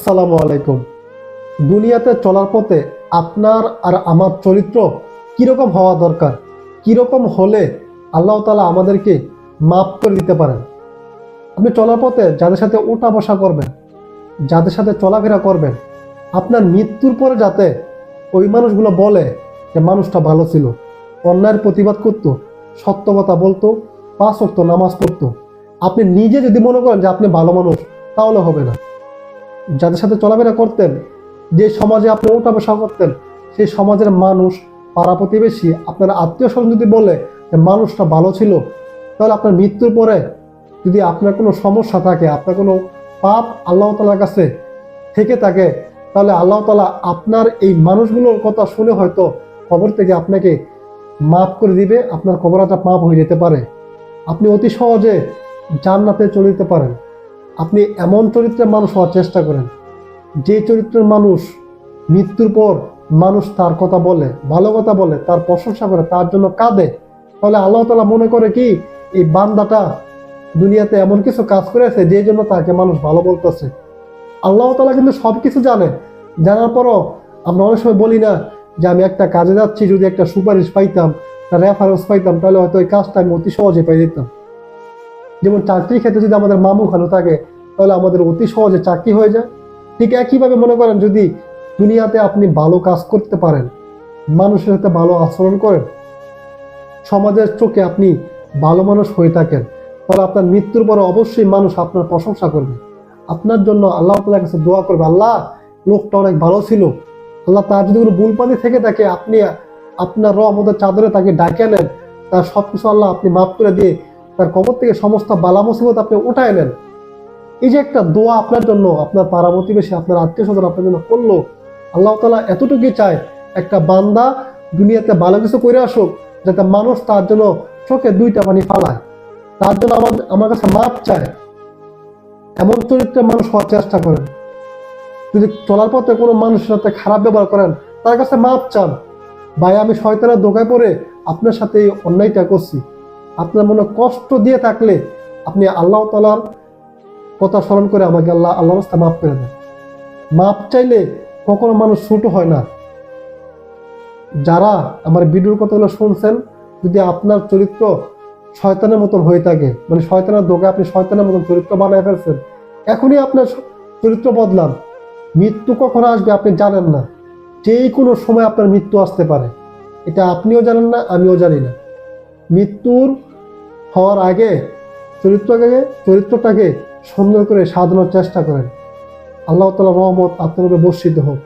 আসসালামু আলাইকুম। দুনিয়াতে চলার পথে আপনার আর আমার চরিত্র কিরকম হওয়া দরকার, কিরকম হলে আল্লাহ তাআলা আমাদেরকে মাফ করে দিতে পারেন। আপনি চলার পথে যাদের সাথে উঠা বসা করবেন, যাদের সাথে চলাফেরা করবেন, আপনার মৃত্যুর পরে যাতে ওই মানুষগুলো বলে যে মানুষটা ভালো ছিল, অন্যায়ের প্রতিবাদ করত, সত্য কথা বলতো, 5 ওয়াক্ত নামাজ পড়তো। আপনি নিজে যদি মনে করেন যে আপনি ভালো মানুষ, তাহলে হবে না। যাদের সাথে চলাফেরা করতেন, যে সমাজে আপনি ওঠা বসা করতেন, সেই সমাজের মানুষ, পাড়া প্রতিবেশী, আপনার আত্মীয় স্বজন যদি বলে যে মানুষটা ভালো ছিল, তাহলে আপনার মৃত্যুর পরে যদি আপনার কোনো সমস্যা থাকে, আপনার কোনো পাপ আল্লাহ তাআলার কাছে থেকে থাকে, তাহলে আল্লাহ তাআলা আপনার এই মানুষগুলোর কথা শুনে হয়তো কবর থেকে আপনাকে মাফ করে দিবে, আপনার কবরটা মাফ হয়ে যেতে পারে। আপনি অতি সহজে জান্নাতে চলে যেতে পারেন। আপনি এমন চরিত্রের মানুষ হওয়ার চেষ্টা করেন, যে চরিত্রের মানুষ মৃত্যুর পর মানুষ তার কথা বলে, ভালো কথা বলে, তার প্রশংসা করে, তার জন্য কাঁদে। তাহলে আল্লাহ তাআলা মনে করে কি এই বান্দাটা দুনিয়াতে এমন কিছু কাজ করেছে যে জন্য তাকে মানুষ ভালো বলতেছে। আল্লাহ তাআলা কিন্তু সবকিছু জানে, জানার পরও আমরা অনেক সময় বলি না যে আমি একটা কাজে যাচ্ছি, যদি একটা সুপারিশ পাইতাম, একটা রেফারেন্স পাইতাম, তাহলে হয়তো ওই কাজটা আমি অতি সহজে পাই যেতাম। যেমন চাকরির ক্ষেত্রে যদি আমাদের মামু খালু থাকে, তাহলে আমাদের অতি সহজে চাকরি হয়ে যায়। ঠিক একইভাবে মনে করেন, যদি দুনিয়াতে আপনি ভালো কাজ করতে পারেন, মানুষের সাথে ভালো আচরণ করেন, সমাজের চোখে আপনি ভালো মানুষ হয়ে থাকেন, তাহলে আপনার মৃত্যুর পরে অবশ্যই মানুষ আপনার প্রশংসা করবে, আপনার জন্য আল্লাহ তাআলার কাছে দোয়া করবে, আল্লাহ লোকটা অনেক ভালো ছিল, আল্লাহ তার যদি কোনো ভুল পানি থেকে থাকে, আপনি আপনার রহমতের চাদরে তাকে ডাকে নেন, তার সবকিছু আল্লাহ আপনি মাফ করে দিয়ে তার কবর থেকে সমস্ত বালা মুসিবত আপনি উঠায় নেন। এই যে একটা দোয়া আপনার জন্য আপনার পাড়া প্রতিবেশী, আপনার আত্মীয় স্বজন আপনার জন্য করলো, আল্লাহ তাআলা এতটুকুই চায় একটা বান্দা দুনিয়াতে ভালো কিছু করে আসুক, যাতে মানুষ তার জন্য চোখে 2টা পানি ফালায়, তার জন্য আমার কাছে মাপ চায়। এমন চরিত্রের মানুষ হওয়ার চেষ্টা করেন। যদি চলার পথে কোনো মানুষের সাথে খারাপ ব্যবহার করেন, তার কাছে মাপ চান, ভাই আমি শয়তানের ধোঁকায় পড়ে আপনার সাথে এই অন্যায়টা করছি। আপনার মনে কষ্ট দিয়ে থাকলে আপনি আল্লাহ তাআলার কথা স্মরণ করে আমাকে আল্লাহর রাস্তায় মাফ করে দেন। মাপ চাইলে কখনো মানুষ ছোট হয় না। যারা আমার ভিডিওর কথাগুলো শুনছেন, যদি আপনার চরিত্র শয়তানের মতন হয়ে থাকে, মানে শয়তানের ধোঁকায় আপনি শয়তানের মতন চরিত্র বানায় ফেলছেন, এখনই আপনার চরিত্র বদলান। মৃত্যু কখন আসবে আপনি জানেন না, যে কোনো সময় আপনার মৃত্যু আসতে পারে, এটা আপনিও জানেন না, আমিও জানি না। মৃত্যুর হওয়ার আগে চরিত্রটাকে সুন্দর করে সাজানোর চেষ্টা করেন। আল্লাহ তাআলার রহমত আপনার উপরে বর্ষিত হোক।